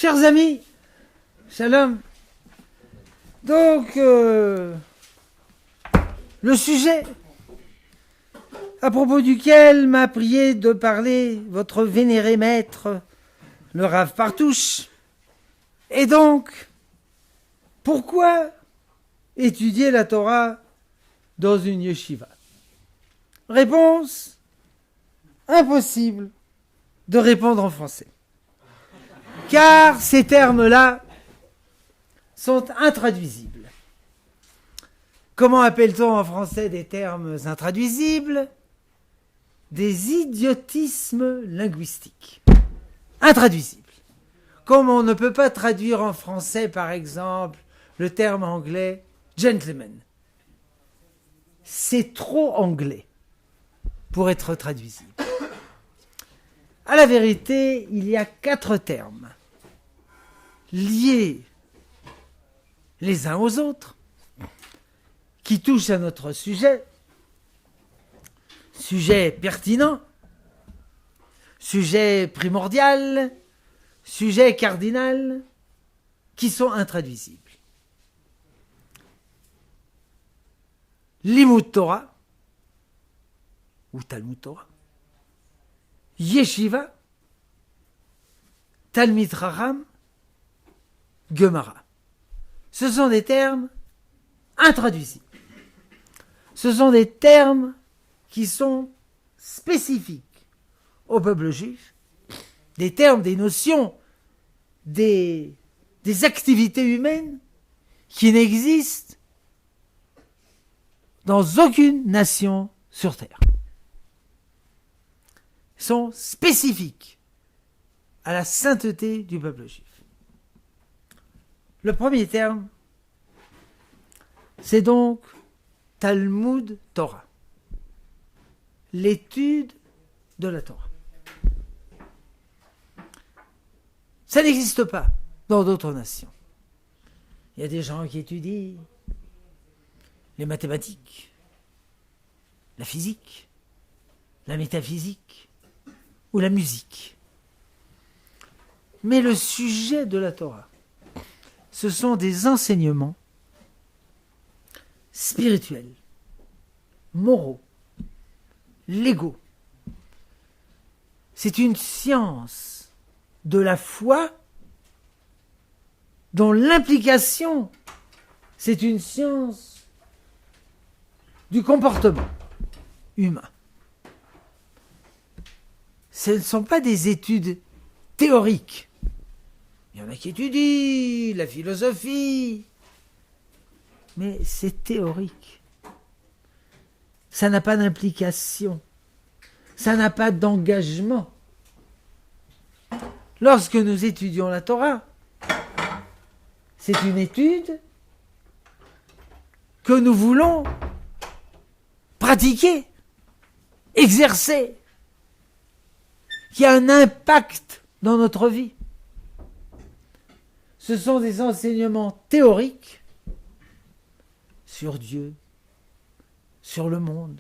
Chers amis, shalom. Donc, le sujet à propos duquel m'a prié de parler votre vénéré maître, le Rav Partouche, est donc, pourquoi étudier la Torah dans une yeshiva? Réponse, impossible de répondre en français. Car ces termes-là sont intraduisibles. Comment appelle-t-on en français des termes intraduisibles? Des idiotismes linguistiques. Intraduisibles. Comme on ne peut pas traduire en français, par exemple, le terme anglais « gentleman ». C'est trop anglais pour être traduisible. À la vérité, il y a 4 termes liés les uns aux autres qui touchent à notre sujet pertinent, sujet primordial, sujet cardinal, qui sont intraduisibles. Limud Torah, ou Talmud Torah, Yeshiva, Talmid Chacham, Gemara. Ce sont des termes intraduisibles. Ce sont des termes qui sont spécifiques au peuple juif, des termes, des notions, des activités humaines qui n'existent dans aucune nation sur Terre. Ils sont spécifiques à la sainteté du peuple juif. Le premier terme, c'est donc Talmud Torah, l'étude de la Torah. Ça n'existe pas dans d'autres nations. Il y a des gens qui étudient les mathématiques, la physique, la métaphysique ou la musique. Mais le sujet de la Torah, ce sont des enseignements spirituels, moraux, légaux. C'est une science de la foi dont l'implication, c'est une science du comportement humain. Ce ne sont pas des études théoriques. Il y en a qui étudient la philosophie, mais c'est théorique. Ça n'a pas d'implication. Ça n'a pas d'engagement. Lorsque nous étudions la Torah, c'est une étude que nous voulons pratiquer, exercer, qui a un impact dans notre vie. Ce sont des enseignements théoriques sur Dieu, sur le monde,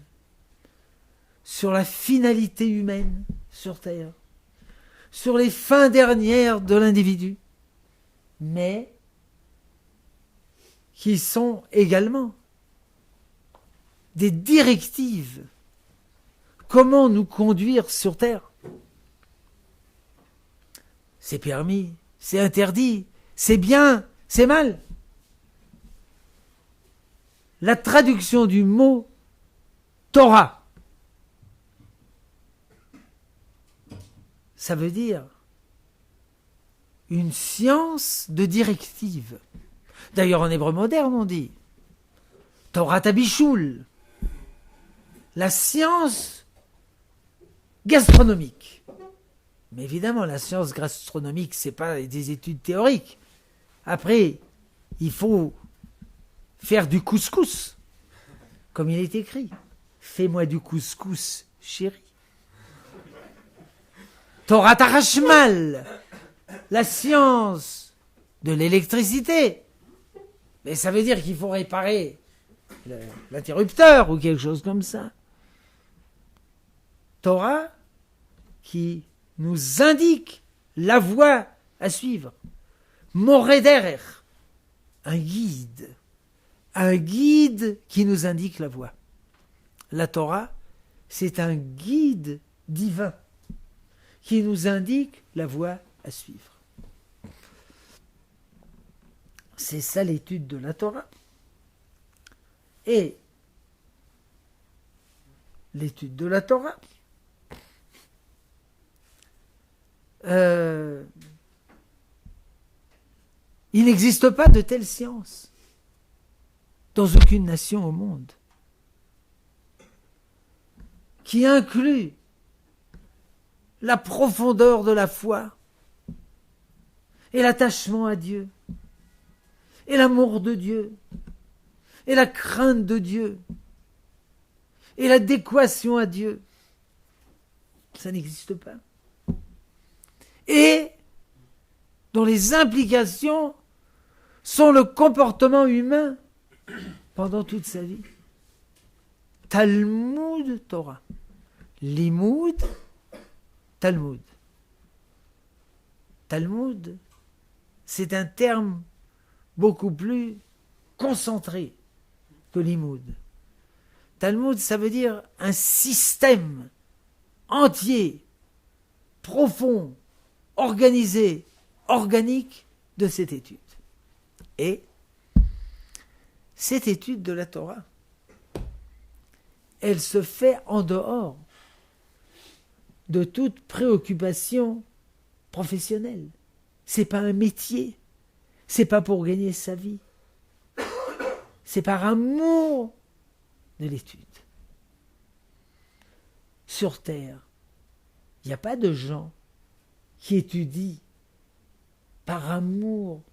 sur la finalité humaine sur Terre, sur les fins dernières de l'individu, mais qui sont également des directives. Comment nous conduire sur Terre? C'est permis, c'est interdit, c'est bien, c'est mal. La traduction du mot Torah, ça veut dire une science de directive. D'ailleurs, en hébreu moderne, on dit Torah Tabishul, la science gastronomique. Mais évidemment, la science gastronomique, c'est pas des études théoriques. Après, il faut faire du couscous, comme il est écrit. Fais-moi du couscous, chérie. Torah Tarashmal, la science de l'électricité. Mais ça veut dire qu'il faut réparer l'interrupteur ou quelque chose comme ça. Torah qui nous indique la voie à suivre. Moré derer, un guide qui nous indique la voie. La Torah, c'est un guide divin qui nous indique la voie à suivre. C'est ça l'étude de la Torah. Et l'étude de la Torah, il n'existe pas de telle science dans aucune nation au monde qui inclut la profondeur de la foi et l'attachement à Dieu et l'amour de Dieu et la crainte de Dieu et l'adéquation à Dieu. Ça n'existe pas. Et dont les implications sont le comportement humain pendant toute sa vie. Talmud Torah. Limoud, Talmud. Talmud, c'est un terme beaucoup plus concentré que limoud. Talmud, ça veut dire un système entier, profond, organisé, organique de cette étude. Et cette étude de la Torah, elle se fait en dehors de toute préoccupation professionnelle. C'est pas un métier, c'est pas pour gagner sa vie. C'est par amour de l'étude. Sur Terre, il n'y a pas de gens qui étudient par amour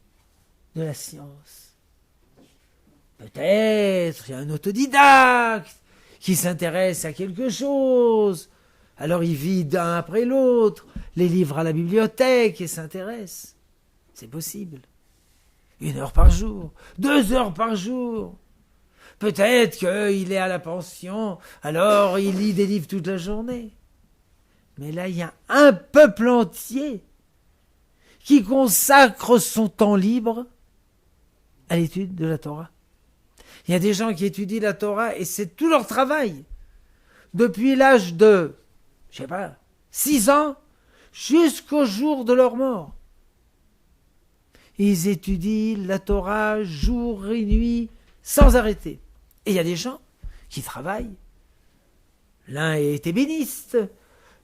de la science. Peut-être il y a un autodidacte qui s'intéresse à quelque chose, alors il vide un après l'autre les livres à la bibliothèque et s'intéresse. C'est possible. 1 heure par jour, 2 heures par jour. Peut-être qu'il est à la pension, alors il lit des livres toute la journée. Mais là, il y a un peuple entier qui consacre son temps libre à l'étude de la Torah. Il y a des gens qui étudient la Torah et c'est tout leur travail. Depuis l'âge de, 6 ans, jusqu'au jour de leur mort. Ils étudient la Torah jour et nuit sans arrêter. Et il y a des gens qui travaillent. L'un est ébéniste,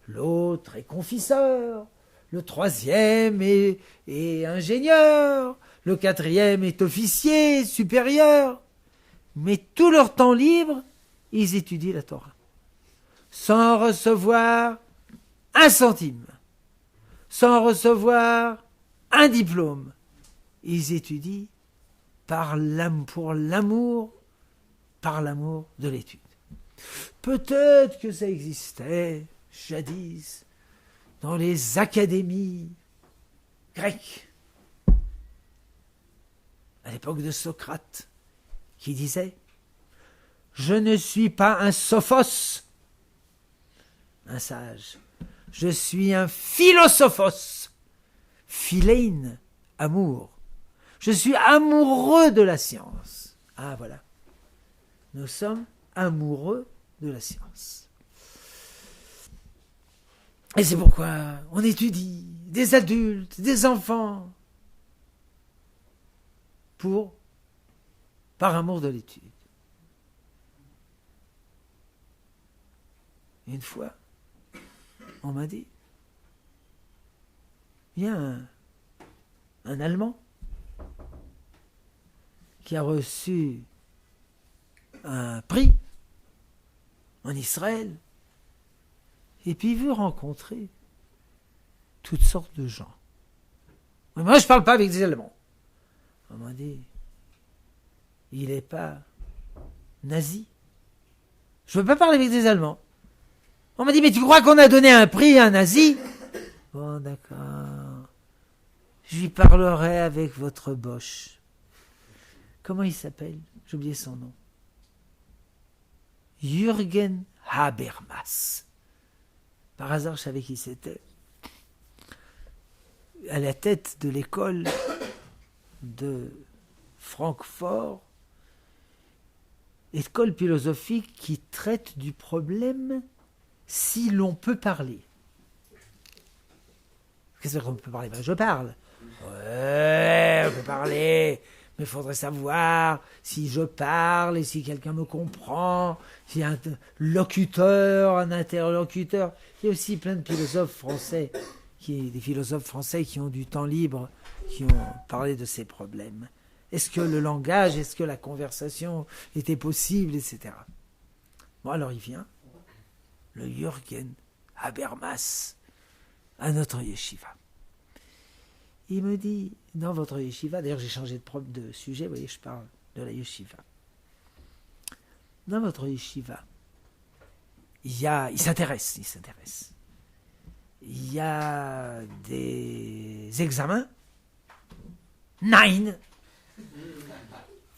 l'autre est confiseur, le troisième est ingénieur, le quatrième est officier supérieur. Mais tout leur temps libre, ils étudient la Torah. Sans recevoir un centime, sans recevoir un diplôme. Ils étudient par l'amour de l'étude. Peut-être que ça existait jadis dans les académies grecques, à l'époque de Socrate, qui disait « Je ne suis pas un sophos, un sage, je suis un philosophos, philein, amour. Je suis amoureux de la science. » Ah voilà, nous sommes amoureux de la science. Et c'est pourquoi on étudie des adultes, des enfants, par amour de l'étude. Une fois, on m'a dit, il y a un Allemand qui a reçu un prix en Israël et puis il veut rencontrer toutes sortes de gens. Mais moi, je ne parle pas avec des Allemands. On m'a dit, il n'est pas nazi. Je ne veux pas parler avec des Allemands. On m'a dit, mais tu crois qu'on a donné un prix à un nazi? Bon, d'accord. Je lui parlerai avec votre Bosch. Comment il s'appelle? J'ai oublié son nom. Jürgen Habermas. Par hasard, je savais qui c'était. À la tête de l'école de Francfort, école philosophique qui traite du problème si l'on peut parler. Qu'est-ce qu'on peut parler? Je parle. Ouais, on peut parler, mais il faudrait savoir si je parle et si quelqu'un me comprend, s'il y a un locuteur, un interlocuteur. Il y a aussi plein de philosophes français, des philosophes français qui ont du temps libre, qui ont parlé de ces problèmes. Est-ce que le langage, est-ce que la conversation était possible, etc. Bon, alors il vient, le Jürgen Habermas, à notre yeshiva. Il me dit, dans votre yeshiva, d'ailleurs j'ai changé de sujet, vous voyez, je parle de la yeshiva. Dans votre yeshiva, il s'intéresse. Il y a des examens, 9.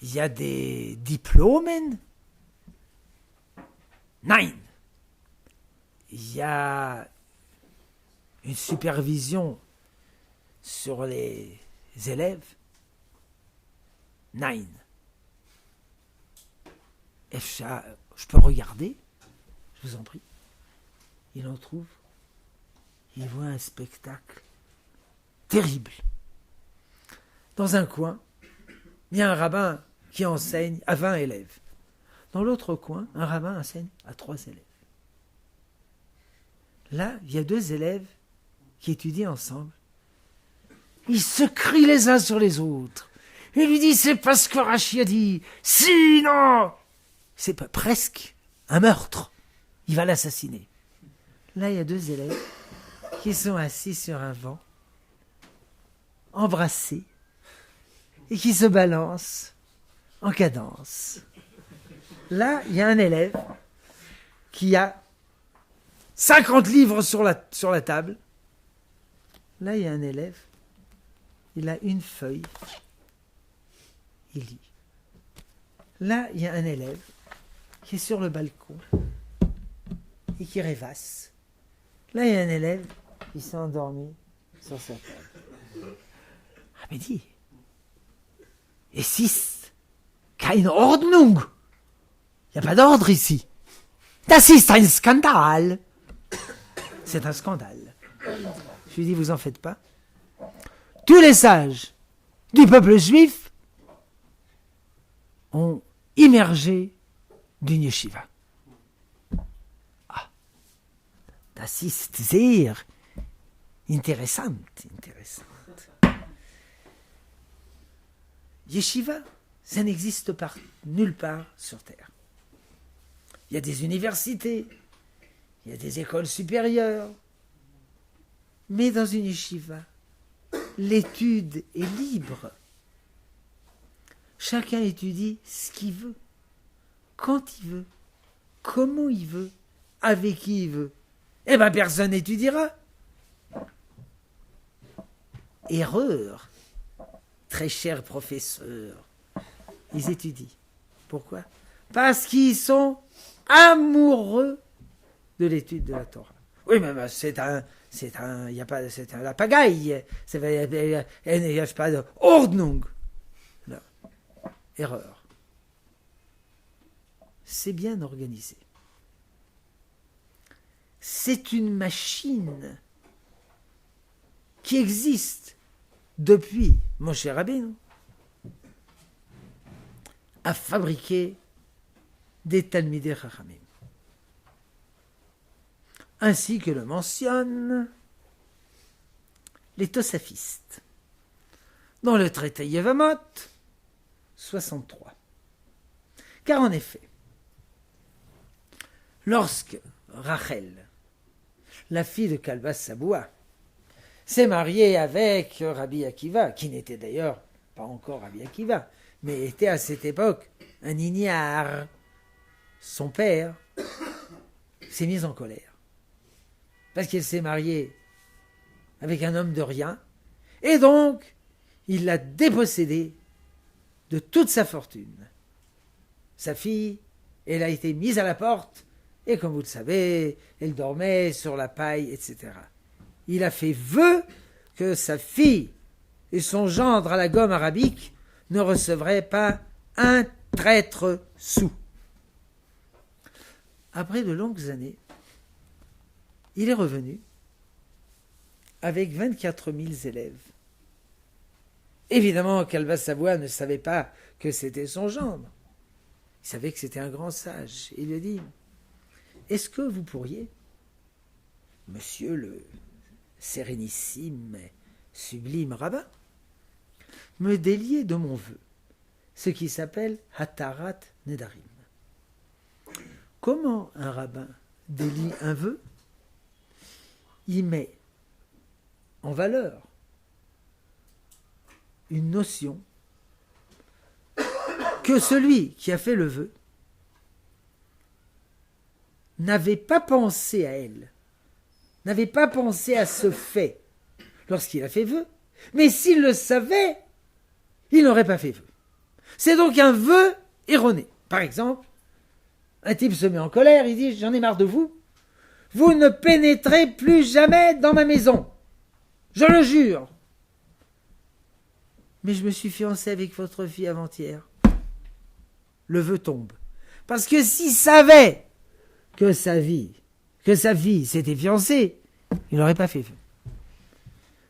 Il y a des diplômes, 9. Il y a une supervision sur les élèves, 9. Je peux regarder, je vous en prie. Il en trouve, il voit un spectacle terrible. Dans un coin, il y a un rabbin qui enseigne à 20 élèves. Dans l'autre coin, un rabbin enseigne à 3 élèves. Là, il y a 2 élèves qui étudient ensemble. Ils se crient les uns sur les autres. Il lui dit, c'est pas ce que Rachi a dit. Sinon, c'est pas presque un meurtre. Il va l'assassiner. Là, il y a 2 élèves qui sont assis sur un banc, embrassés, et qui se balancent en cadence. Là, il y a un élève qui a 50 livres sur la table. Là, il y a un élève, il a une feuille, il lit. Là, il y a un élève qui est sur le balcon et qui rêvasse. Là, il y a un élève qui s'est endormi sur sa table. Ah, mais dis, es ist keine Ordnung. Il n'y a pas d'ordre ici. Das ist ein Skandal. C'est un scandale. Je lui dis, vous en faites pas. Tous les sages du peuple juif ont immergé d'une yeshiva. Ah, das ist sehr interessant. Yeshiva, ça n'existe nulle part sur Terre. Il y a des universités, il y a des écoles supérieures, mais dans une yeshiva, l'étude est libre. Chacun étudie ce qu'il veut, quand il veut, comment il veut, avec qui il veut. Eh bien, personne n'étudiera. Erreur, très chers professeurs, ils étudient. Pourquoi? Parce qu'ils sont amoureux de l'étude de la Torah. Oui, mais c'est un la pagaille. Il n'y a pas de Ordnung. Non. Erreur. C'est bien organisé. C'est une machine qui existe depuis Moshe Rabbeinu à fabriquer des Talmidei Chachamim. Ainsi que le mentionnent les Tosafistes dans le traité Yevamot 63. Car en effet, lorsque Rachel, la fille de Kalbas Saboua, s'est mariée avec Rabbi Akiva, qui n'était d'ailleurs pas encore Rabbi Akiva, mais était à cette époque un ignare, son père s'est mis en colère. Parce qu'elle s'est mariée avec un homme de rien, et donc il l'a dépossédée de toute sa fortune. Sa fille, elle a été mise à la porte, et comme vous le savez, elle dormait sur la paille, etc. Il a fait vœu que sa fille et son gendre à la gomme arabique ne recevrait pas un traître sou. Après de longues années, il est revenu avec 24 000 élèves. Évidemment, Calva-Savoie ne savait pas que c'était son gendre. Il savait que c'était un grand sage. Il lui dit « Est-ce que vous pourriez, monsieur le sérénissime et sublime rabbin, me délier de mon vœu, ce qui s'appelle Hatarat Nedarim. Comment un rabbin délie un vœu? Il met en valeur une notion que celui qui a fait le vœu n'avait pas pensé à elle, n'avait pas pensé à ce fait lorsqu'il a fait vœu, mais s'il le savait, il n'aurait pas fait vœu. C'est donc un vœu erroné. Par exemple, un type se met en colère, il dit « J'en ai marre de vous, vous ne pénétrez plus jamais dans ma maison, je le jure. Mais je me suis fiancé avec votre fille avant-hier. » Le vœu tombe. Parce que s'il savait que sa fille s'était fiancée, il n'aurait pas fait vœu.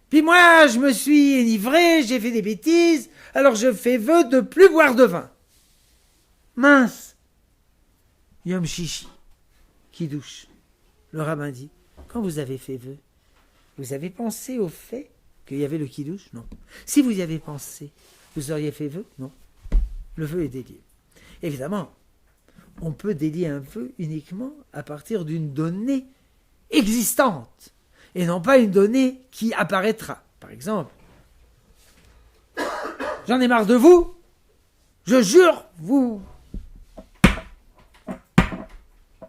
Puis moi, je me suis enivré, j'ai fait des bêtises, alors je fais vœu de plus boire de vin. Mince. Yom Shishi, qui douche. Le rabbin dit, quand vous avez fait vœu, vous avez pensé au fait qu'il y avait le kidouche? Non. Si vous y avez pensé, vous auriez fait vœu? Non. Le vœu est délié. Évidemment, on peut délier un vœu uniquement à partir d'une donnée existante, et non pas une donnée qui apparaîtra. Par exemple, j'en ai marre de vous, je jure, vous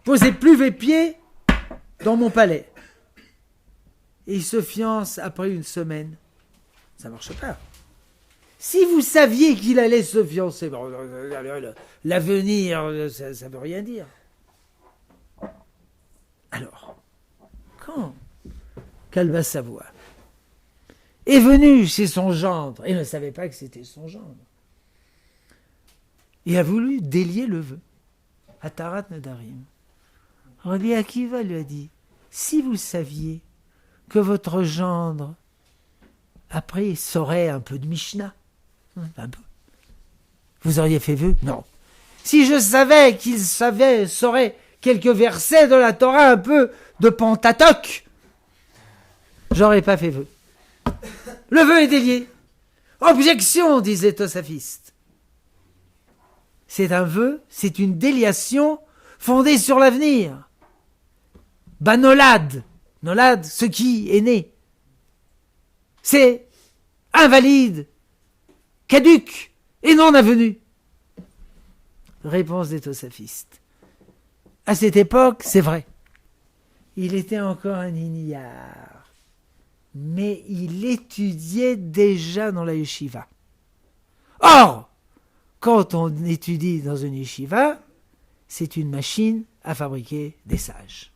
posez plus vos pieds dans mon palais. Et il se fiance après une semaine. Ça ne marche pas. Si vous saviez qu'il allait se fiancer, l'avenir, ça ne veut rien dire. Alors, quand Calva-Savoie est venu chez son gendre, et ne savait pas que c'était son gendre, il a voulu délier le vœu. Hatarat Nedarim. Rabbi Akiva lui a dit, si vous saviez que votre gendre, après, saurait un peu de Mishnah, un peu, vous auriez fait vœu? Non. Si je savais qu'il saurait quelques versets de la Torah, un peu de Pentateuch, j'aurais pas fait vœu. Le vœu est délié. Objection, disait Tosafiste. C'est un vœu, c'est une déliation fondée sur l'avenir. Banolad, nolad, ce qui est né. C'est invalide, caduc et non avenu. Réponse des Tosafistes. À cette époque, c'est vrai. Il était encore un ignare, mais il étudiait déjà dans la yeshiva. Or, quand on étudie dans une yeshiva, c'est une machine à fabriquer des sages.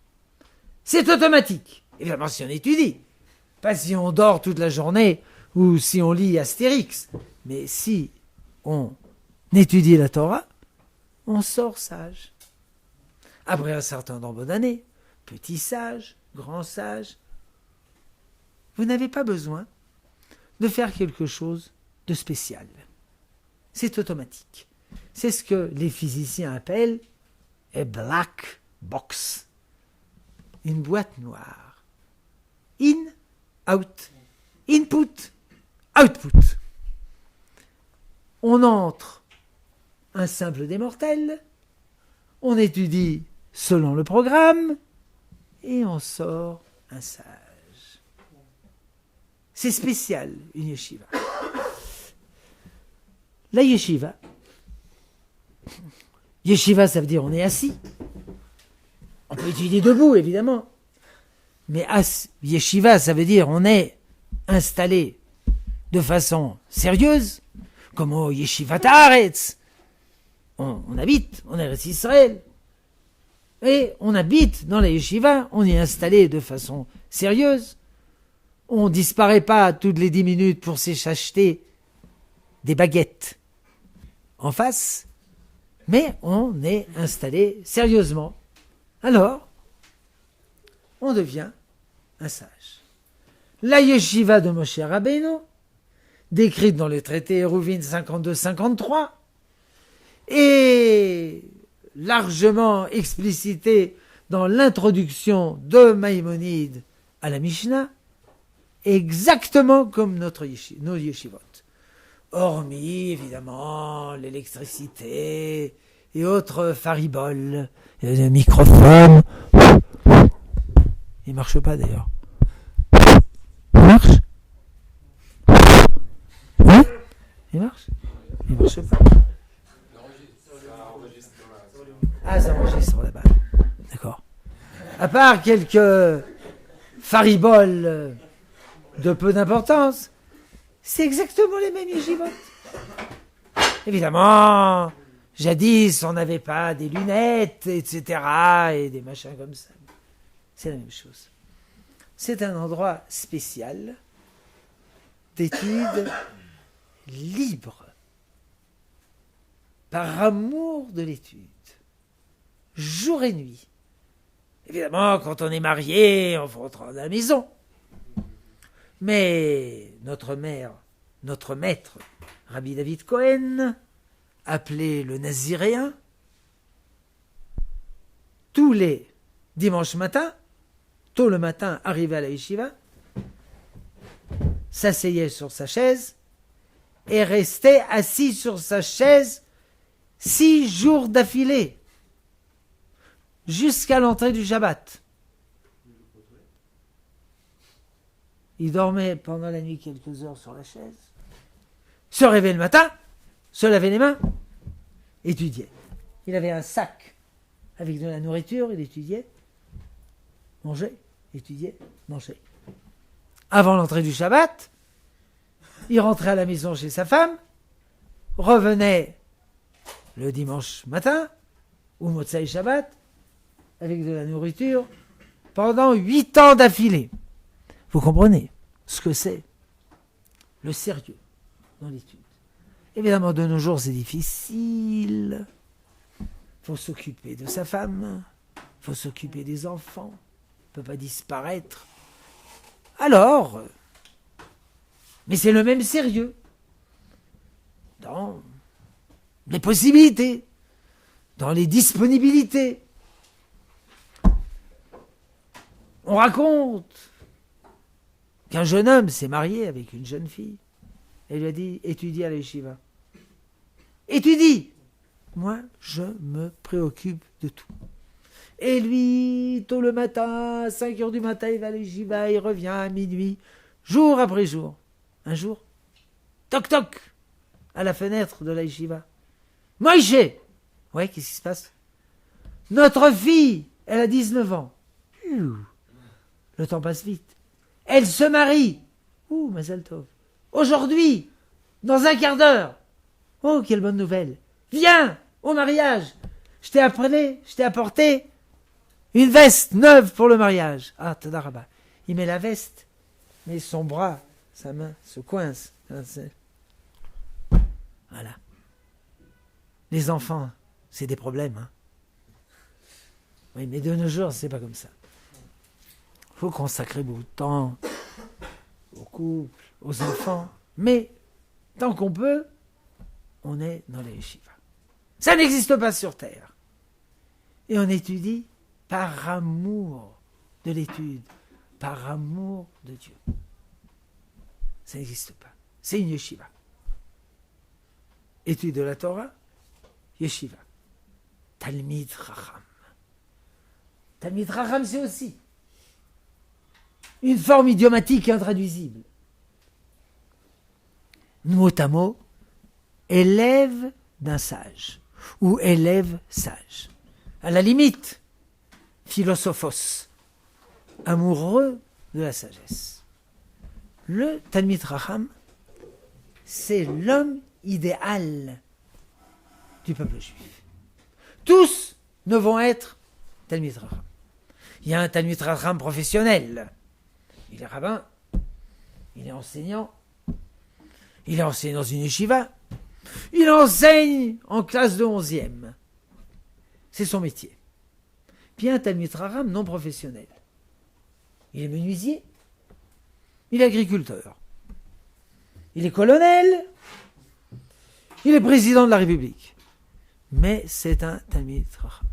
C'est automatique. Évidemment, si on étudie. Pas si on dort toute la journée ou si on lit Astérix. Mais si on étudie la Torah, on sort sage. Après un certain nombre d'années, petit sage, grand sage, vous n'avez pas besoin de faire quelque chose de spécial. C'est automatique. C'est ce que les physiciens appellent a black box. Une boîte noire. In, out. Input, output. On entre un simple des mortels, on étudie selon le programme, et on sort un sage. C'est spécial, une yeshiva. La yeshiva, ça veut dire on est assis. On peut étudier debout, évidemment. Mais yeshiva, ça veut dire on est installé de façon sérieuse, comme au yeshivat haaretz. On habite, on est Eretz Israël. Et on habite dans la yeshiva, on est installé de façon sérieuse. On ne disparaît pas toutes les 10 minutes pour s'acheter des baguettes en face, mais on est installé sérieusement. Alors, on devient un sage. La yeshiva de Moshe Rabbeinu, décrite dans le traité Hérouvin 52-53, et largement explicitée dans l'introduction de Maïmonide à la Mishnah, exactement comme nos yeshivot. Hormis, évidemment, l'électricité et autres fariboles, et le microphone. Il marche pas d'ailleurs. Il marche? Oui? Il marche? Il marche pas. Ah, ça enregistre là-bas. D'accord. À part quelques fariboles de peu d'importance, c'est exactement les mêmes yeshivot. Évidemment, jadis, on n'avait pas des lunettes, etc., et des machins comme ça. C'est la même chose. C'est un endroit spécial d'études libre, par amour de l'étude, jour et nuit. Évidemment, quand on est marié, on rentre à la maison. Mais notre maître, Rabbi David Cohen, appelé le Naziréen, tous les dimanches matins, tôt le matin, arrivé à la yeshiva, s'asseyait sur sa chaise et restait assis sur sa chaise 6 jours d'affilée, jusqu'à l'entrée du Shabbat. Il dormait pendant la nuit quelques heures sur la chaise, se réveillait le matin, se lavait les mains, étudiait. Il avait un sac avec de la nourriture, il étudiait, mangeait, étudiait, mangeait. Avant l'entrée du Shabbat, il rentrait à la maison chez sa femme, revenait le dimanche matin, ou Motsai Shabbat, avec de la nourriture, pendant 8 ans d'affilée. Vous comprenez ce que c'est le sérieux dans l'étude. Évidemment, de nos jours, c'est difficile. Il faut s'occuper de sa femme, il faut s'occuper des enfants, on ne peut pas disparaître. Alors, mais c'est le même sérieux dans les possibilités, dans les disponibilités. On raconte qu'un jeune homme s'est marié avec une jeune fille. Elle lui a dit, étudie à la yeshiva. Étudie. Moi, je me préoccupe de tout. Et lui, tôt le matin, à 5 heures du matin, il va à la yeshiva, il revient à minuit, jour après jour. Un jour, toc toc, à la fenêtre de la yeshiva. Moïse! Ouais, qu'est-ce qui se passe? Notre fille, elle a 19 ans. Le temps passe vite. Elle se marie. Mazel tov. Aujourd'hui, dans un quart d'heure. Oh, quelle bonne nouvelle. Viens au mariage. Je t'ai apporté une veste neuve pour le mariage. Ah, tadaraba. Il met la veste, mais son bras, sa main, se coince. Voilà. Les enfants, c'est des problèmes. Hein. Oui, mais de nos jours, c'est pas comme ça. Il faut consacrer beaucoup de temps au couple, aux enfants. Mais, tant qu'on peut, on est dans les yeshivas. Ça n'existe pas sur Terre. Et on étudie par amour de l'étude, par amour de Dieu. Ça n'existe pas. C'est une yeshiva. Étude de la Torah, yeshiva. Talmid Chacham. Talmid Chacham, c'est aussi une forme idiomatique intraduisible. Mot à mot, élève d'un sage, ou élève sage. À la limite, philosophos, amoureux de la sagesse. Le Talmid Chacham, c'est l'homme idéal du peuple juif. Tous ne vont être Talmid Chacham. Il y a un Talmid Chacham professionnel. Il est rabbin, Il est enseignant. Il est enseignant dans une yeshiva. Il enseigne en classe de 11e. C'est son métier. Puis un Talmid Chacham non professionnel. Il est menuisier. Il est agriculteur. Il est colonel. Il est président de la République. Mais c'est un Talmid Chacham.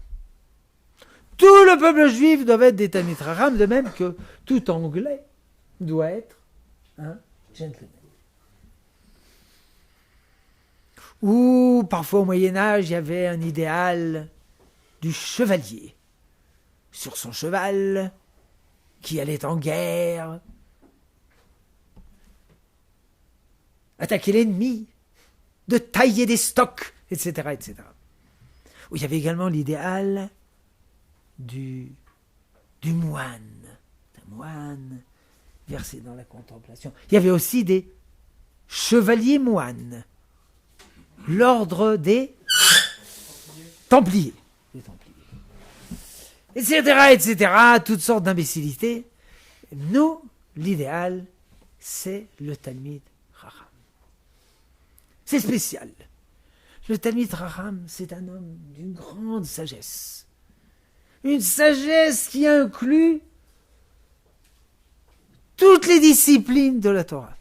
Tout le peuple juif doit être des Talmid Chacham, de même que tout Anglais doit être un gentleman. Ou parfois au Moyen-Âge, il y avait un idéal du chevalier sur son cheval qui allait en guerre, attaquer l'ennemi, de tailler des stocks, etc., etc. Où il y avait également l'idéal du moine, d'un moine versé dans la contemplation. Il y avait aussi des chevaliers moines, l'ordre des Templiers, etc., etc., toutes sortes d'imbécilités. Nous, l'idéal, c'est le Talmid Chacham. C'est spécial. Le Talmid Chacham, c'est un homme d'une grande sagesse. Une sagesse qui inclut toutes les disciplines de la Torah.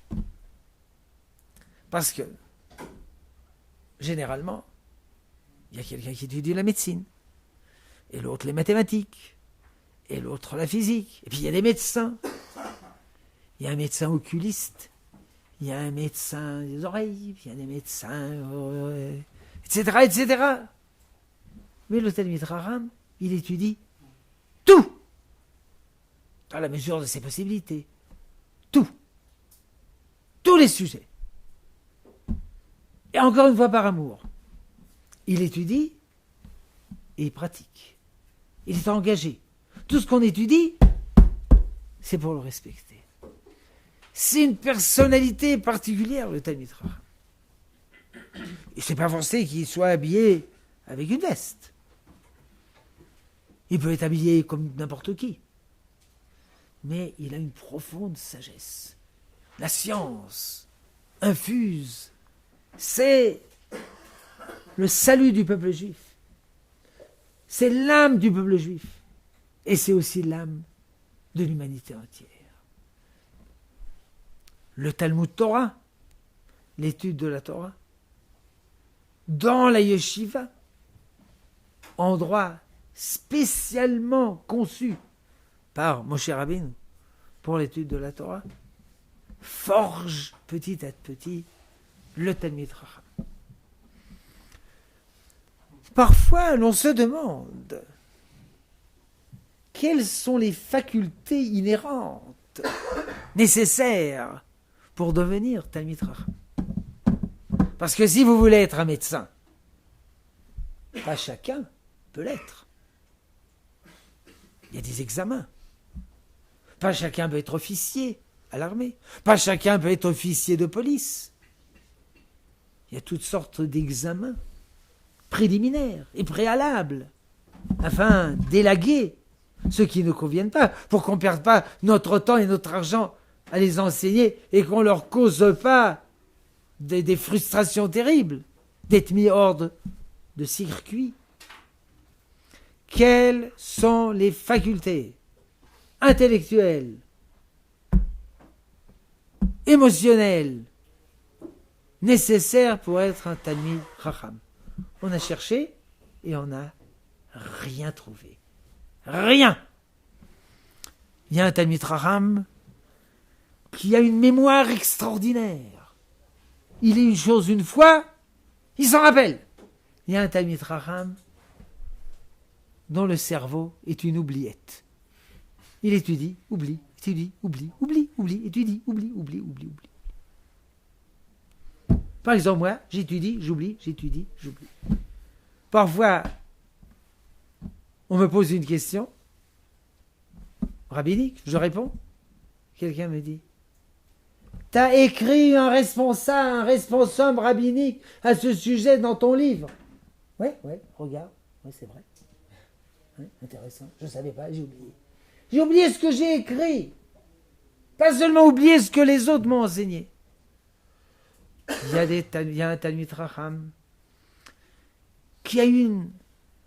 Parce que, généralement, il y a quelqu'un qui étudie la médecine, et l'autre les mathématiques, et l'autre la physique. Et puis il y a des médecins. Il y a un médecin oculiste, il y a un médecin des oreilles, il y a des médecins, etc., etc. Mais le Talmid Chacham, il étudie tout, à la mesure de ses possibilités. Tout. Tous les sujets. Et encore une fois par amour. Il étudie et il pratique. Il est engagé. Tout ce qu'on étudie, c'est pour le respecter. C'est une personnalité particulière, le Talmid Chacham. Et c'est pas forcé qu'il soit habillé avec une veste. Il peut être habillé comme n'importe qui. Mais il a une profonde sagesse. La science infuse. C'est le salut du peuple juif. C'est l'âme du peuple juif. Et c'est aussi l'âme de l'humanité entière. Le Talmud Torah, l'étude de la Torah, dans la yeshiva, endroit spécialement conçu par Moshe Rabbeinu pour l'étude de la Torah, forge petit à petit le Talmid Chacham. Parfois, l'on se demande quelles sont les facultés inhérentes nécessaires pour devenir Talmid Chacham. Parce que si vous voulez être un médecin, pas chacun peut l'être. Il y a des examens. Pas chacun peut être officier à l'armée. Pas chacun peut être officier de police. Il y a toutes sortes d'examens préliminaires et préalables afin d'élaguer ceux qui ne conviennent pas, pour qu'on ne perde pas notre temps et notre argent à les enseigner et qu'on ne leur cause pas des frustrations terribles, d'être mis hors de circuit. Quelles sont les facultés intellectuelles, émotionnelles, nécessaires pour être un Talmid Chacham? On a cherché et on n'a rien trouvé. Rien. Il y a un Talmid Chacham qui a une mémoire extraordinaire. Il lit une chose une fois, il s'en rappelle. Il y a un Talmid Chacham dont le cerveau est une oubliette. Il étudie, oublie, étudie, oublie, oublie, oublie, étudie, oublie, oublie, oublie, oublie. Par exemple, moi, j'étudie, j'oublie, j'étudie, j'oublie. Parfois, on me pose une question rabbinique, je réponds. Quelqu'un me dit: t'as écrit un responsable rabbinique à ce sujet dans ton livre. Oui, regarde, oui, c'est vrai. Oui, intéressant, je ne savais pas, j'ai oublié. J'ai oublié ce que j'ai écrit. Pas seulement oublier ce que les autres m'ont enseigné. Il y a un Talmid Chacham qui a eu une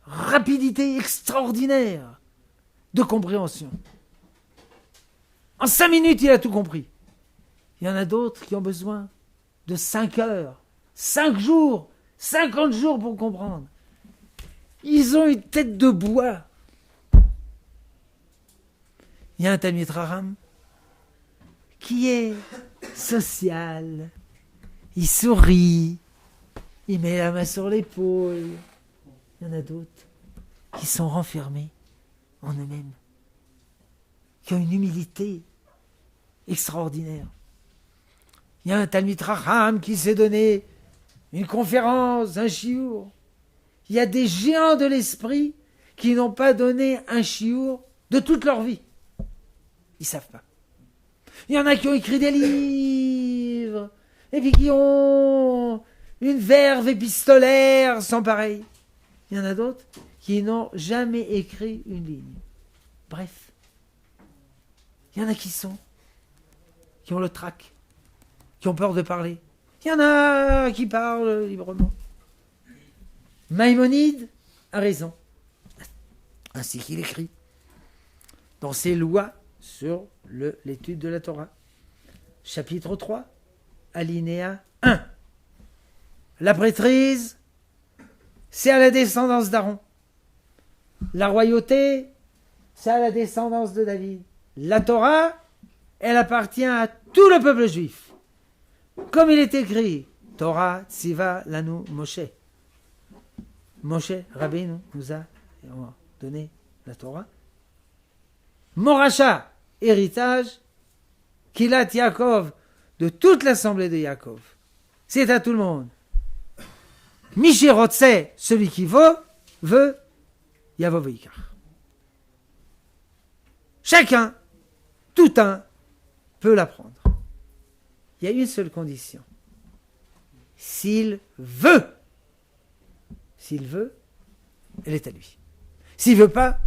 rapidité extraordinaire de compréhension. En 5 minutes, il a tout compris. Il y en a d'autres qui ont besoin de 5 heures, 5 jours, 50 jours pour comprendre. Ils ont une tête de bois. Il y a un Talmid Chacham qui est social. Il sourit. Il met la main sur l'épaule. Il y en a d'autres qui sont renfermés en eux-mêmes, qui ont une humilité extraordinaire. Il y a un Talmid Chacham qui s'est donné une conférence, un shiur. Il y a des géants de l'esprit qui n'ont pas donné un shiur de toute leur vie. Ils ne savent pas. Il y en a qui ont écrit des livres, et puis qui ont une verve épistolaire sans pareil. Il y en a d'autres qui n'ont jamais écrit une ligne. Bref. Il y en a qui ont le trac, qui ont peur de parler. Il y en a qui parlent librement. Maïmonide a raison. Ainsi qu'il écrit dans ses lois sur l'étude de la Torah. Chapitre 3, alinéa 1. La prêtrise, c'est à la descendance d'Aaron. La royauté, c'est à la descendance de David. La Torah, elle appartient à tout le peuple juif. Comme il est écrit, Torah, Tziva, Lanu, Moshe. Moshe, Rabbeinu, nous a donné la Torah. Moracha, héritage, Kilat Yaakov, de toute l'assemblée de Yaakov. C'est à tout le monde. Mishirotse, celui qui veut, Yavo Veikar. Chacun, tout un, peut l'apprendre. Il y a une seule condition. S'il veut, elle est à lui. S'il ne veut pas,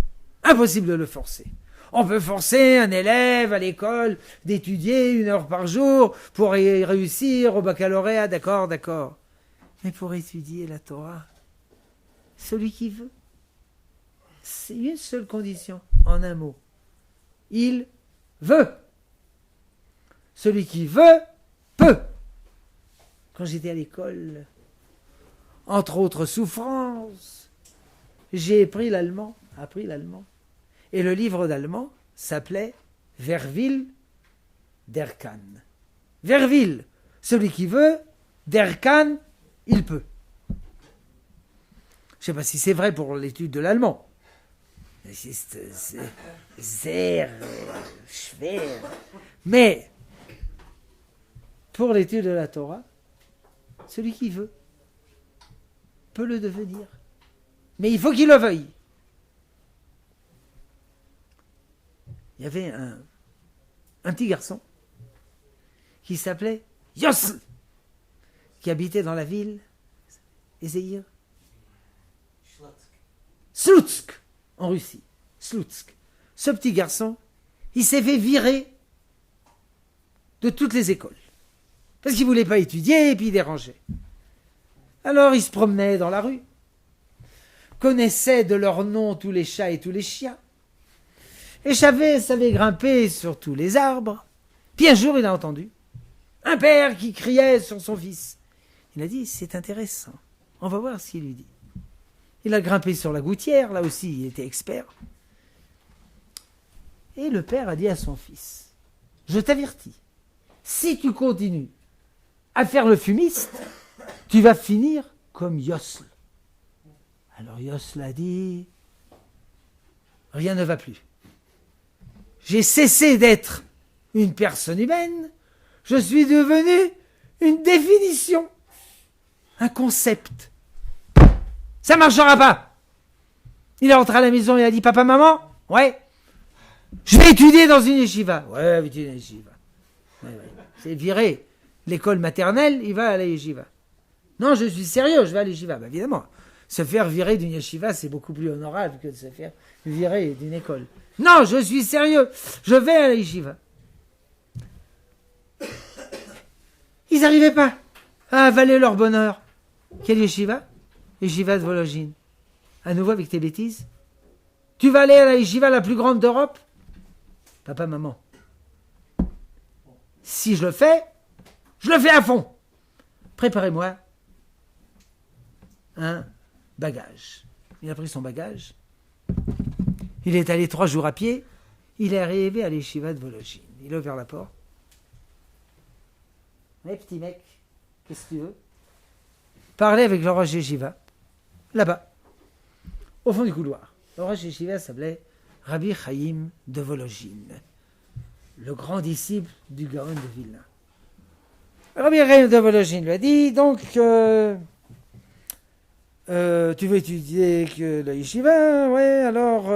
impossible de le forcer. On peut forcer un élève à l'école d'étudier 1 heure par jour pour y réussir au baccalauréat, d'accord. Mais pour étudier la Torah, celui qui veut, c'est une seule condition, en un mot. Il veut. Celui qui veut, peut. Quand j'étais à l'école, entre autres souffrances, j'ai appris l'allemand. Et le livre d'allemand s'appelait Verwil der kann. Verwil, celui qui veut, der kann, il peut. Je ne sais pas si c'est vrai pour l'étude de l'allemand. C'est sehr schwer. Mais pour l'étude de la Torah, celui qui veut peut le devenir. Mais il faut qu'il le veuille. Il y avait un petit garçon qui s'appelait Yosl, qui habitait dans la ville Ezéir Sloutsk, en Russie. Sloutsk. Ce petit garçon, il s'est fait virer de toutes les écoles. Parce qu'il ne voulait pas étudier et puis il dérangeait. Alors il se promenait dans la rue, connaissait de leur nom tous les chats et tous les chiens, et savait grimper sur tous les arbres. Puis un jour il a entendu un père qui criait sur son fils. Il a dit, c'est intéressant, on va voir ce qu'il lui dit. Il a grimpé sur la gouttière, là aussi il était expert. Et le père a dit à son fils, je t'avertis, si tu continues à faire le fumiste, tu vas finir comme Yosl. Alors Yosl a dit, rien ne va plus. J'ai cessé d'être une personne humaine, je suis devenu une définition, un concept. Ça marchera pas. Il est rentré à la maison et a dit, papa, maman, ouais, je vais étudier dans une yeshiva. Ouais, étudier dans une yeshiva. Ouais. C'est viré. L'école maternelle, il va à la yeshiva. Non, je suis sérieux, je vais à la yeshiva. Bah, évidemment, se faire virer d'une yeshiva, c'est beaucoup plus honorable que de se faire virer d'une école. Non, je suis sérieux, je vais à la yeshiva. Ils n'arrivaient pas à avaler leur bonheur. Quelle yeshiva? Yeshiva de Volojine. À nouveau avec tes bêtises. Tu vas aller à la yeshiva la plus grande d'Europe? Papa, maman. Si je le fais à fond. Préparez-moi un bagage. Il a pris son bagage. Il est allé 3 jours à pied. Il est arrivé à l'Yeshiva de Volojine. Il a ouvert la porte. Mais petit mec, qu'est-ce que tu veux? Parler avec le Rosh Yeshiva. Là-bas. Au fond du couloir. Le Rosh Yeshiva s'appelait Rabbi Chaim de Volojine. Le grand disciple du Gaon de Vilna. Rabbi Chaim de Volojine lui a dit, donc, tu veux étudier que la yeshiva? Ouais, alors,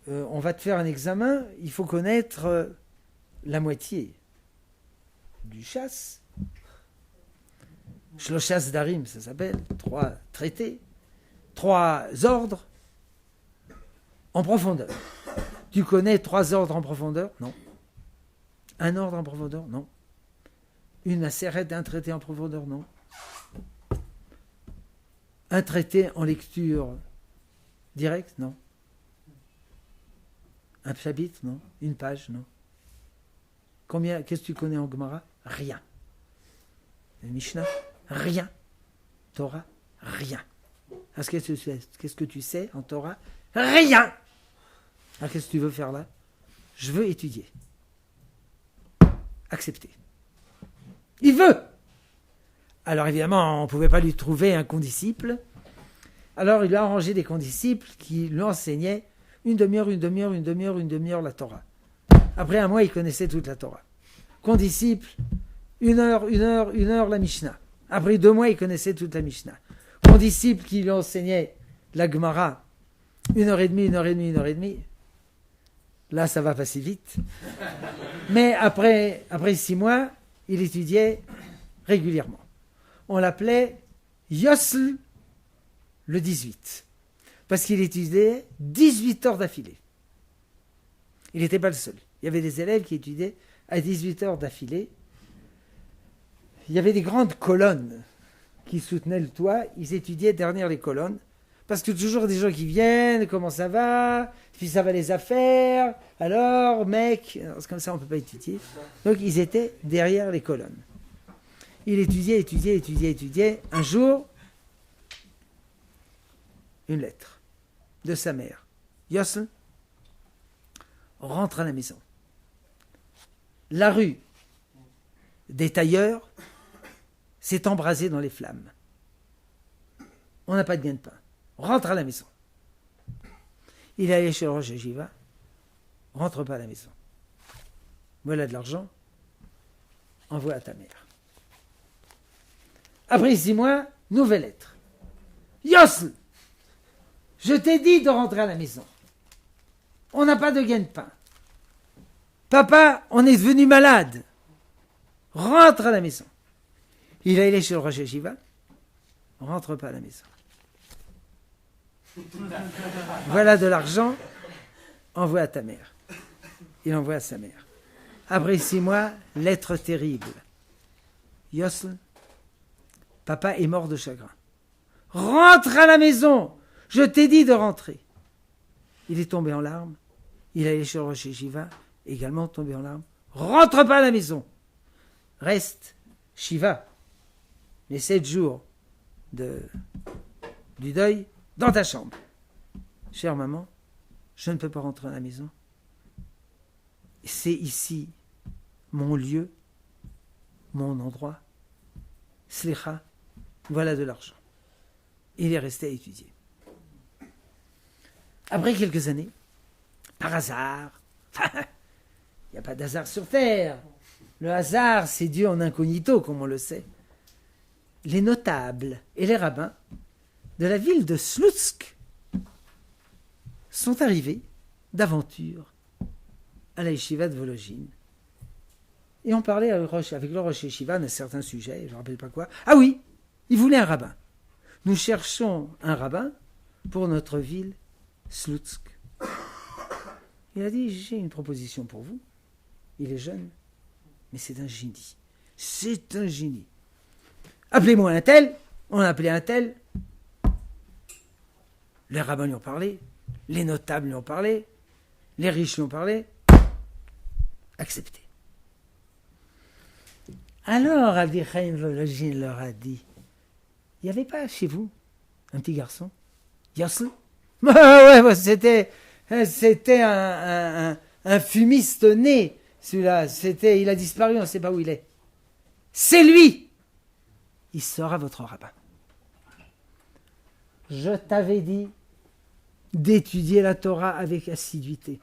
on va te faire un examen. Il faut connaître la moitié du chasse. Shloshas Darim, ça s'appelle. 3 traités. 3 ordres en profondeur. Tu connais 3 ordres en profondeur? Non. Un ordre en profondeur? Non. Une asérette d'un traité en profondeur? Non. Un traité en lecture directe? Non. Un chapitre? Non. Une page? Non. Qu'est-ce que tu connais en Gemara? Rien. Le Mishnah? Rien. Torah? Rien. Alors, qu'est-ce que tu sais en Torah? Rien. Alors qu'est-ce que tu veux faire là? Je veux étudier. Accepter. Il veut. Alors évidemment, on ne pouvait pas lui trouver un condisciple. Alors il lui a arrangé des condisciples qui lui enseignaient une demi-heure la Torah. Après un mois, il connaissait toute la Torah. Condisciple, une heure la Mishnah. Après 2 mois, il connaissait toute la Mishnah. Condisciple qui lui enseignait la Gemara, 1h30. Là, ça va pas si vite. Mais après 6 mois, il étudiait régulièrement. On l'appelait Yosl le 18. Parce qu'il étudiait 18 heures d'affilée. Il n'était pas le seul. Il y avait des élèves qui étudiaient à 18 heures d'affilée. Il y avait des grandes colonnes qui soutenaient le toit. Ils étudiaient derrière les colonnes. Parce que toujours des gens qui viennent, comment ça va? Puis ça va les affaires. Alors, mec, c'est comme ça, on ne peut pas étudier. Donc, ils étaient derrière les colonnes. Il étudiait. Un jour, une lettre de sa mère. Yosl rentre à la maison. La rue des tailleurs s'est embrasée dans les flammes. On n'a pas de gain-pain. Rentre à la maison. Il est allé chez le Rosh Yeshiva. Rentre pas à la maison. Voilà de l'argent. Envoie à ta mère. Après 6 mois, nouvelle lettre. Yosl, je t'ai dit de rentrer à la maison. On n'a pas de gain-pain. Papa, on est devenu malade. Rentre à la maison. Il est allé chez le Rosh Yeshiva. Rentre pas à la maison. Voilà de l'argent, envoie à ta mère. Il envoie à sa mère. Après 6 mois, lettre terrible. Yosl, papa est mort de chagrin. Rentre à la maison, je t'ai dit de rentrer. Il est tombé en larmes. Il est allé chez le Rosh Yeshiva, également tombé en larmes. Rentre pas à la maison. Reste, Shiva, les 7 jours du deuil, dans ta chambre. Chère maman, je ne peux pas rentrer à la maison. C'est ici mon lieu, mon endroit. Slicha, voilà de l'argent. Il est resté à étudier. Après quelques années, par hasard, il n'y a pas d'hasard sur terre. Le hasard, c'est Dieu en incognito, comme on le sait. Les notables et les rabbins de la ville de Slutsk sont arrivés d'aventure à la yeshiva de Volojine. Et on parlait avec le Rosh Yeshiva d'un certain sujet, je ne me rappelle pas quoi. Ah oui, il voulait un rabbin. Nous cherchons un rabbin pour notre ville Slutsk. Il a dit, j'ai une proposition pour vous. Il est jeune, mais c'est un génie. C'est un génie. Appelez-moi un tel, on a appelé un tel. Les rabbins lui ont parlé, les notables lui ont parlé, les riches lui ont parlé. Accepté. Alors, Rabbi Chaim Volozhin leur a dit, il n'y avait pas chez vous un petit garçon, Yossel? Ouais, c'était un fumiste né, celui-là. Il a disparu, on ne sait pas où il est. C'est lui! Il sera votre rabbin. Je t'avais dit d'étudier la Torah avec assiduité.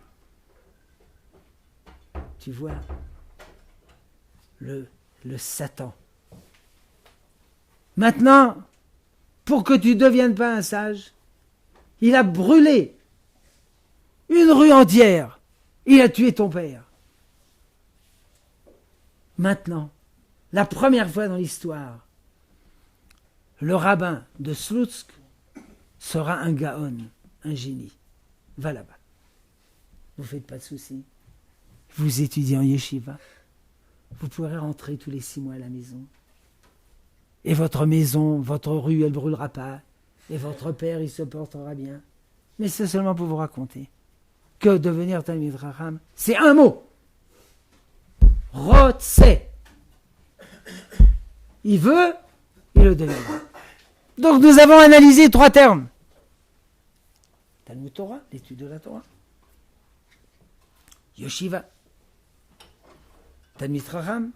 Tu vois, le Satan. Maintenant, pour que tu ne deviennes pas un sage, il a brûlé une rue entière. Il a tué ton père. Maintenant, la première fois dans l'histoire, le rabbin de Sloutsk sera un Gaon, un génie. Va là-bas. Vous ne faites pas de soucis. Vous étudiez en yeshiva. Vous pourrez rentrer tous les 6 mois à la maison. Et votre maison, votre rue, elle ne brûlera pas. Et votre père, il se portera bien. Mais c'est seulement pour vous raconter que devenir Talmid Chacham, c'est un mot. Rotse. Il veut, il le deviendra. Donc nous avons analysé 3 termes. Talmud Torah, l'étude de la Torah. Yeshiva. Talmid Chacham.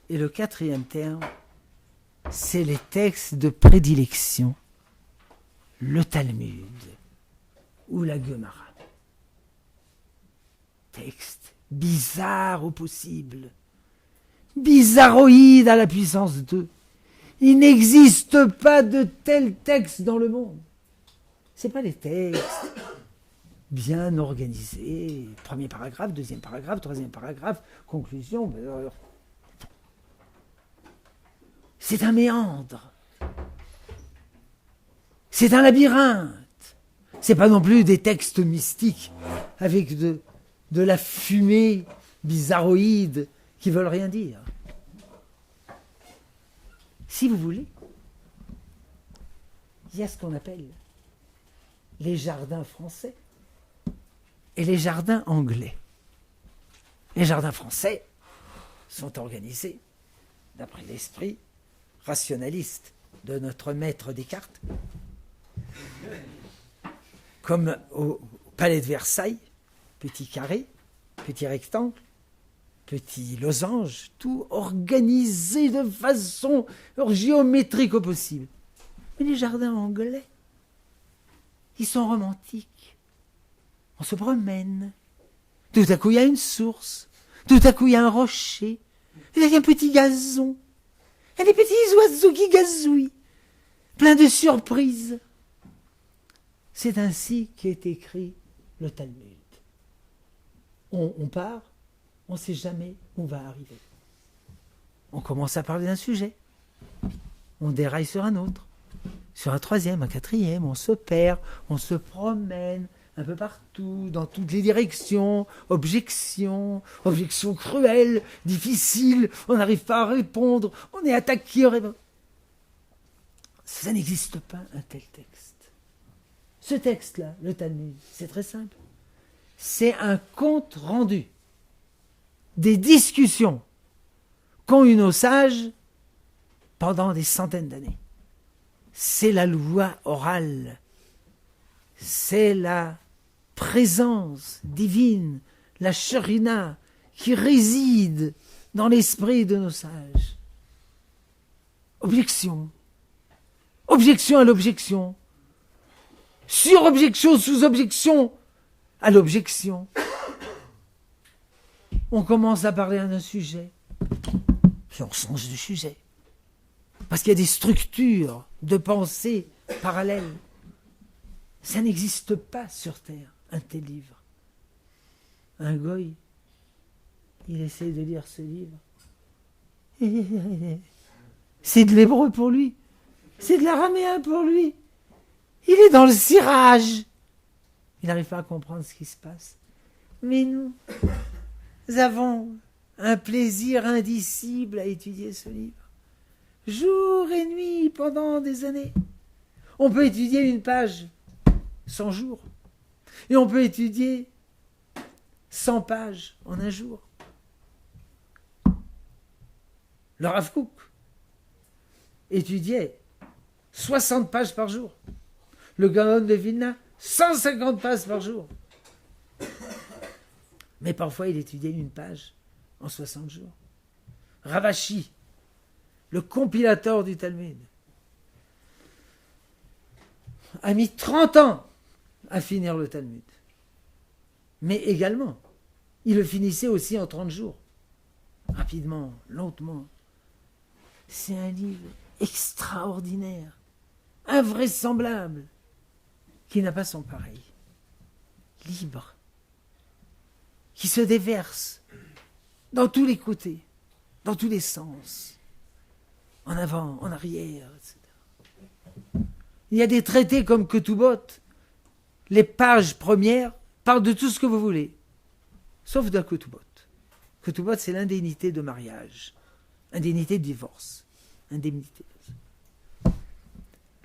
Et le 4e terme, c'est les textes de prédilection. Le Talmud ou la Gemara. Texte bizarre au possible. Bizarroïde à la puissance 2. Il n'existe pas de tels textes dans le monde. Ce n'est pas des textes bien organisés. Premier paragraphe, deuxième paragraphe, troisième paragraphe, conclusion. C'est un méandre. C'est un labyrinthe. C'est pas non plus des textes mystiques avec de la fumée bizarroïde qui veulent rien dire. Si vous voulez, il y a ce qu'on appelle les jardins français et les jardins anglais. Les jardins français sont organisés d'après l'esprit rationaliste de notre maître Descartes, comme au palais de Versailles, petit carré, petit rectangle, petit losange, tout organisé de façon géométrique au possible. Mais les jardins anglais, ils sont romantiques. On se promène. Tout à coup, il y a une source. Tout à coup, il y a un rocher. Il y a un petit gazon. Il y a des petits oiseaux qui gazouillent. Plein de surprises. C'est ainsi qu'est écrit le Talmud. On part, on ne sait jamais où on va arriver. On commence à parler d'un sujet. On déraille sur un autre. Sur un 3e, un 4e, on se perd, on se promène un peu partout, dans toutes les directions, objections cruelles, difficiles, on n'arrive pas à répondre, on est attaqué. Ça n'existe pas un tel texte. Ce texte-là, le Talmud, c'est très simple. C'est un compte rendu des discussions qu'ont eu nos sages pendant des centaines d'années. C'est la loi orale, c'est la présence divine, la Shekhinah qui réside dans l'esprit de nos sages. Objection à l'objection, sur-objection, sous-objection à l'objection. On commence à parler d'un sujet, puis on change de sujet. Parce qu'il y a des structures de pensée parallèles. Ça n'existe pas sur Terre, un tel livre. Un goy, il essaie de lire ce livre. C'est de l'hébreu pour lui. C'est de l'araméen pour lui. Il est dans le cirage. Il n'arrive pas à comprendre ce qui se passe. Mais nous avons un plaisir indicible à étudier ce livre. Jour et nuit pendant des années. On peut étudier une page 100 jours. Et on peut étudier 100 pages en un jour. Le Rav Kook étudiait 60 pages par jour. Le Gaon de Vilna, 150 pages par jour. Mais parfois, il étudiait une page en 60 jours. Ravashi, le compilateur du Talmud, a mis 30 ans à finir le Talmud. Mais également, il le finissait aussi en 30 jours. Rapidement, lentement. C'est un livre extraordinaire, invraisemblable, qui n'a pas son pareil. Libre, qui se déverse dans tous les côtés, dans tous les sens, en avant, en arrière, etc. Il y a des traités comme Ketubot, les pages premières parlent de tout ce que vous voulez, sauf de Ketubot. Ketubot, c'est l'indemnité de mariage, indemnité de divorce, indemnité.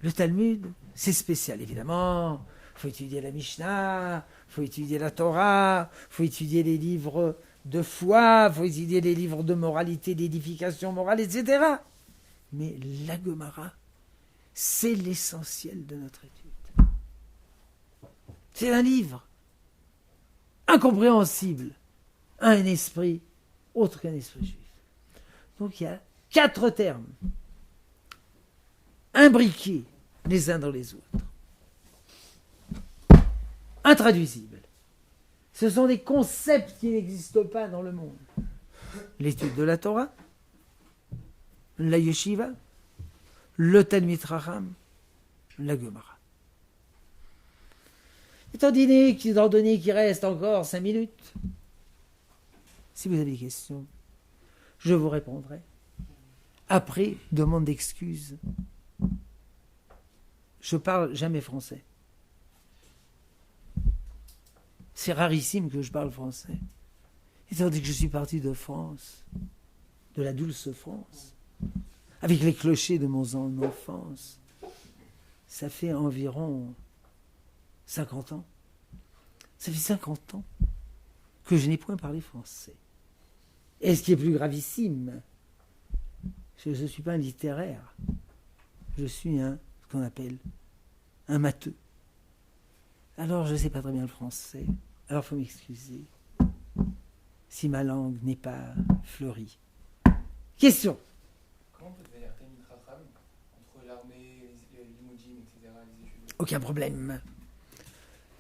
Le Talmud, c'est spécial, évidemment. Il faut étudier la Mishnah, il faut étudier la Torah, il faut étudier les livres de foi, il faut étudier les livres de moralité, d'édification morale, etc. Mais la Gemara, c'est l'essentiel de notre étude. C'est un livre incompréhensible à un esprit autre qu'un esprit juif. Donc il y a 4 termes imbriqués les uns dans les autres, intraduisibles. Ce sont des concepts qui n'existent pas dans le monde. L'étude de la Torah, la yeshiva, le Talmid Chacham, la Gemara. Étant donné qu'il reste encore 5 minutes, si vous avez des questions, je vous répondrai. Après, demande d'excuses. Je parle jamais français. C'est rarissime que je parle français. Étant donné que je suis parti de France, de la douce France, avec les clochers de mon enfance, ça fait environ 50 ans. Ça fait 50 ans que je n'ai point parlé français. Et ce qui est plus gravissime, c'est que je ne suis pas un littéraire. Je suis ce qu'on appelle un matheux. Alors je ne sais pas très bien le français. Alors il faut m'excuser si ma langue n'est pas fleurie. Question. Comment on peut devenir Talmid Chacham entre l'armée, les limoudines, etc., les études? Aucun problème.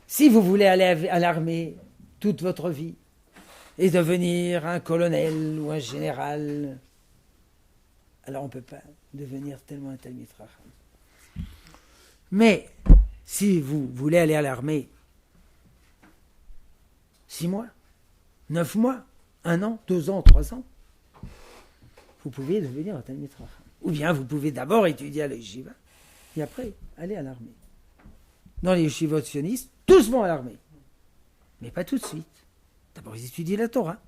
Si vous voulez aller à l'armée toute votre vie et devenir un colonel ou un général, alors on ne peut pas devenir tellement un Talmid Chacham. Mais si vous voulez aller à l'armée 6 mois, 9 mois, 1 an, 2 ans, 3 ans, vous pouvez devenir un Talmid Chacham. Ou bien vous pouvez d'abord étudier à la yeshiva et après aller à l'armée. Dans les yeshivot sionistes, tous vont à l'armée. Mais pas tout de suite. D'abord ils étudient la Torah.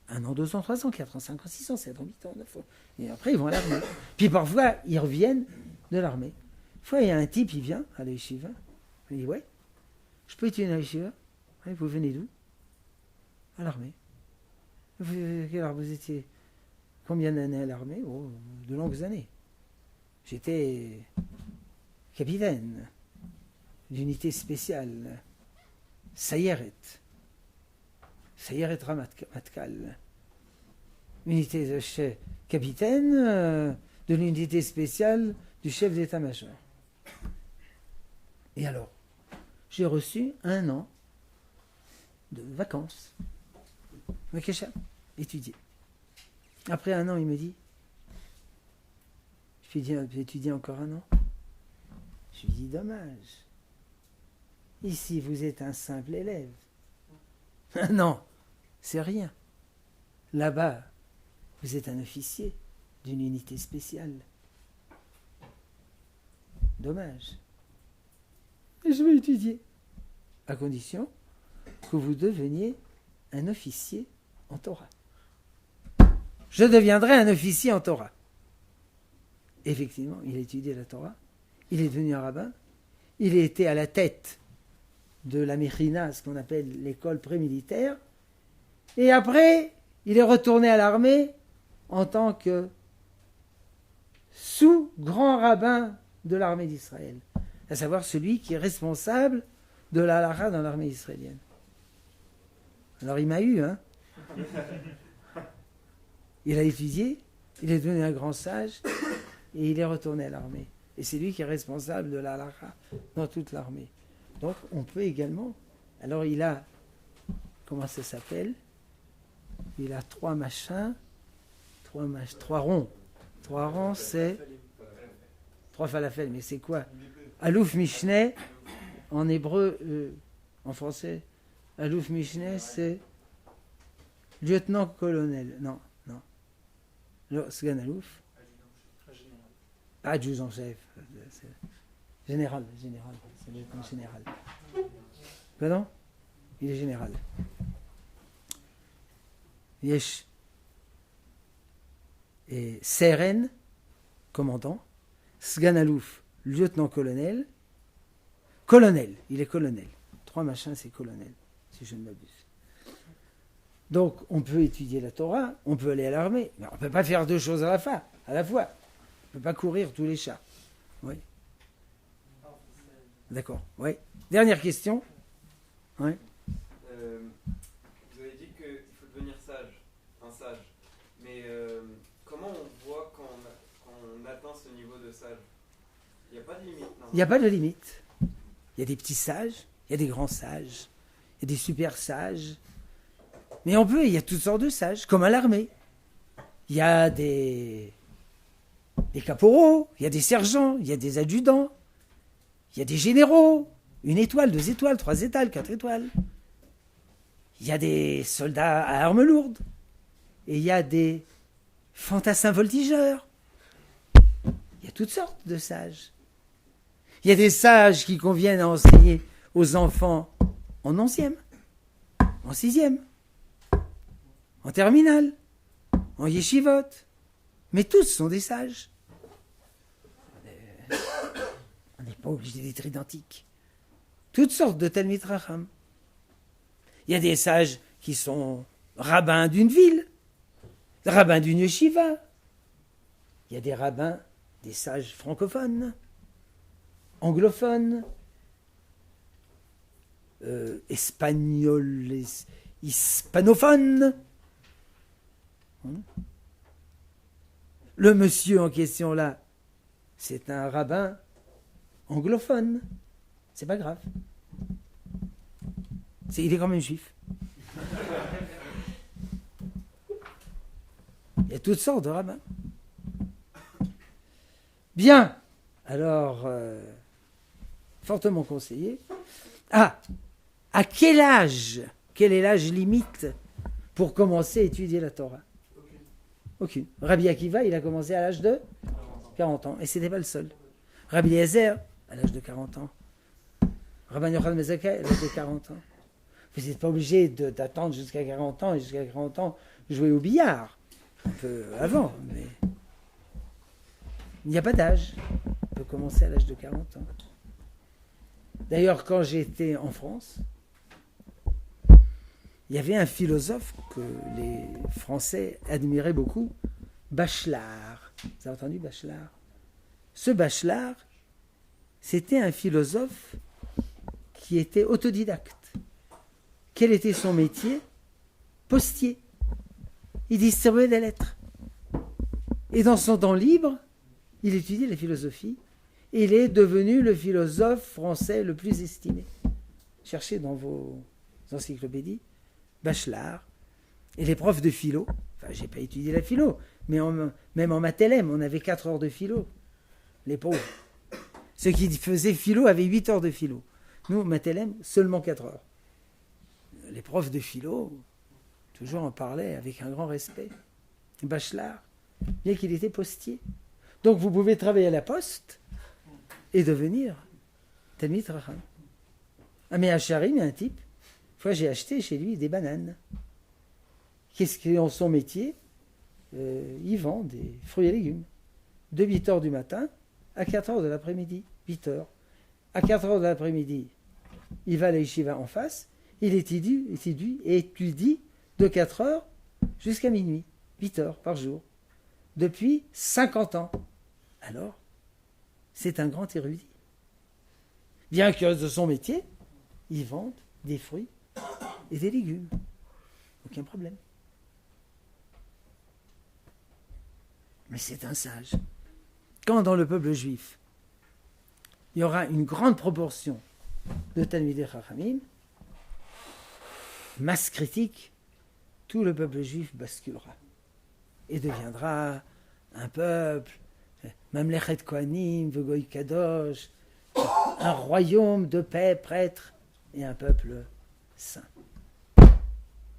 1 an, 2 ans, 3 ans, 4 ans, 5 ans, 6 ans, 7 ans, 8 ans, 9 ans. Et après ils vont à l'armée. Puis parfois ils reviennent de l'armée. Une fois il y a un type, il vient à la yeshiva. Il dit ouais, je peux étudier à la yeshiva. Ouais, vous venez d'où? À l'armée. Alors vous étiez combien d'années à l'armée? Oh, de longues années. J'étais capitaine d'unité spéciale, Sayeret Ramatkal, unité de chef, capitaine de l'unité spéciale du chef d'état-major. Et alors, j'ai reçu 1 an de vacances, étudier. Après 1 an, il me dit, je vais étudier encore 1 an. Je lui dis, dommage. Ici, vous êtes un simple élève. Non, c'est rien. Là-bas, vous êtes un officier d'une unité spéciale. Dommage. Et je vais étudier, à condition que vous deveniez un officier en Torah. je deviendrai un officier en Torah. Effectivement, il a étudié la Torah, il est devenu un rabbin, il a été à la tête de la Mechina, ce qu'on appelle l'école pré-militaire, et après, il est retourné à l'armée en tant que sous-grand rabbin de l'armée d'Israël, à savoir celui qui est responsable de la halakha dans l'armée israélienne. Alors il m'a eu, hein. Il a étudié, il est devenu un grand sage, et il est retourné à l'armée. Et c'est lui qui est responsable de la halakha dans toute l'armée. Donc on peut également... Alors il a... Comment ça s'appelle? Il a 3 machins, 3 ronds. 3 ronds, c'est... 3 falafels, mais c'est quoi? Alouf Mishneh, en hébreu, en français, Alouf Mishneh, c'est lieutenant-colonel. Non. Sgan Alouf. Adjudant-chef. Général. C'est le général. Pardon? Il est général. Yesh. Et Seren, commandant. Sgan Alouf, lieutenant-colonel. Colonel, il est colonel. 3 machins, c'est colonel, si je ne m'abuse. Donc, on peut étudier la Torah, on peut aller à l'armée, mais on ne peut pas faire 2 choses à la fois. On ne peut pas courir tous les chats. Oui. D'accord, oui. Dernière question. Oui. Vous avez dit qu'il faut devenir un sage. Mais comment on voit quand on atteint ce niveau de sage? Il n'y a pas de limite, non? Il n'y a pas de limite. Il y a des petits sages, il y a des grands sages, il y a des super sages. Mais il y a toutes sortes de sages, comme à l'armée. Il y a des caporaux, il y a des sergents, il y a des adjudants, il y a des généraux, 1 étoile, 2 étoiles, 3 étoiles, 4 étoiles. Il y a des soldats à armes lourdes, et il y a des fantassins voltigeurs. Il y a toutes sortes de sages. Il y a des sages qui conviennent à enseigner aux enfants en 11e, en 6e, en terminale, en yeshivot. Mais tous sont des sages. On n'est pas obligé d'être identiques. Toutes sortes de Talmid Racham. Il y a des sages qui sont rabbins d'une ville, rabbins d'une yeshiva. Il y a des rabbins, des sages francophones, anglophones, espagnols, hispanophones. Le monsieur en question là, c'est un rabbin anglophone. C'est pas grave. Il est quand même juif. Il y a toutes sortes de rabbins. Bien. Alors, fortement conseillé. À quel âge? Quel est l'âge limite pour commencer à étudier la Torah? Aucune. Rabbi Akiva, il a commencé à l'âge de 40 ans. Et ce n'était pas le seul. Rabbi Eliezer, à l'âge de 40 ans. Rabbi Yochanan ben Zakkai, à l'âge de 40 ans. Vous n'êtes pas obligé d'attendre jusqu'à 40 ans et jusqu'à 40 ans jouer au billard. Un peu avant, mais il n'y a pas d'âge. On peut commencer à l'âge de 40 ans. D'ailleurs, quand j'étais en France, il y avait un philosophe que les Français admiraient beaucoup, Bachelard. Vous avez entendu Bachelard? Ce Bachelard, c'était un philosophe qui était autodidacte. Quel était son métier? Postier. Il distribuait des lettres. Et dans son temps libre, il étudiait la philosophie. Et il est devenu le philosophe français le plus estimé. Cherchez dans vos encyclopédies. Bachelard. Et les profs de philo, enfin, j'ai pas étudié la philo, mais même en Mathelem, on avait 4 heures de philo. Les pauvres. Ceux qui faisaient philo avaient 8 heures de philo. Nous, Mathelem, seulement 4 heures. Les profs de philo, toujours en parlaient avec un grand respect. Bachelard, bien qu'il était postier. Donc vous pouvez travailler à la poste et devenir Talmid Racham. Mais à Charim, il y a un type. Une fois, j'ai acheté chez lui des bananes. Qu'est-ce qui est son métier? il vend des fruits et légumes. De 8 heures du matin à 4 heures de l'après-midi. 8 heures. À 4 heures de l'après-midi, il va à la yeshiva en face, il étudie de 4 heures jusqu'à minuit. 8 heures par jour. Depuis 50 ans. Alors, c'est un grand érudit. Bien que de son métier, il vend des fruits et des légumes. Aucun problème. Mais c'est un sage. Quand dans le peuple juif, il y aura une grande proportion de Talmidei Chachamim, masse critique, tout le peuple juif basculera et deviendra un peuple, Mamlechet Kohanim, Vegoy Kadosh, un royaume de paix, prêtres et un peuple saint.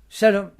Shalom.